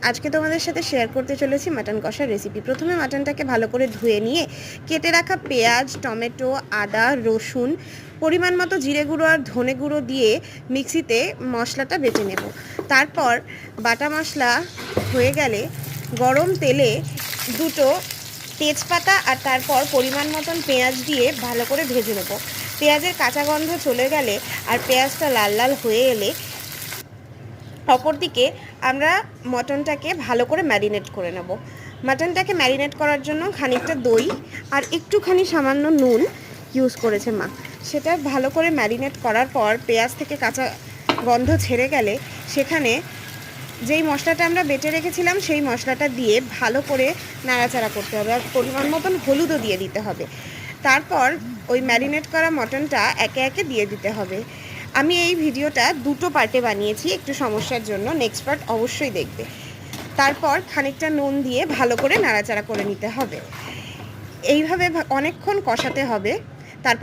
আজকে তোমাদের সাথে শেয়ার করতে চলেছি মাটন কষার রেসিপি। প্রথমে মাটনটাকে ভালো করে ধুয়ে নিয়ে কেটে রাখা পেঁয়াজ, টমেটো, আদা, রসুন, পরিমাণ মতো জিরে গুঁড়ো আর ধনে গুঁড়ো দিয়ে মিক্সিতে মশলাটা বেটে নেব। তারপর বাটা মশলা হয়ে গেলে গরম তেলে দুটো তেজপাতা আর তারপর পরিমাণ মতন পেঁয়াজ দিয়ে ভালো করে ভেজে নেব। পেঁয়াজের কাঁচা গন্ধ চলে গেলে আর পেঁয়াজটা লাল লাল হয়ে এলে অপরদিকে আমরা মটনটাকে ভালো করে ম্যারিনেট করে নেব। মাটনটাকে ম্যারিনেট করার জন্য খানিকটা দই আর একটুখানি সামান্য নুন ইউজ করেছে মা। সেটা ভালো করে ম্যারিনেট করার পর পেঁয়াজ থেকে কাঁচা গন্ধ ছেড়ে গেলে সেখানে যেই মশলাটা আমরা বেটে রেখেছিলাম সেই মশলাটা দিয়ে ভালো করে নাড়াচাড়া করতে হবে আর পরিমাণ মতন হলুদও দিয়ে দিতে হবে। তারপর ওই ম্যারিনেট করা মটনটা একে একে দিয়ে দিতে হবে। আমি এই ভিডিওটা দুটো পার্টে বানিয়েছি একটু সমস্যার জন্য, নেক্সট পার্ট অবশ্যই দেখবে। তারপর খানিকটা নুন দিয়ে ভালো করে নাড়াচাড়া করে নিতে হবে। এইভাবে অনেকক্ষণ কষাতে হবে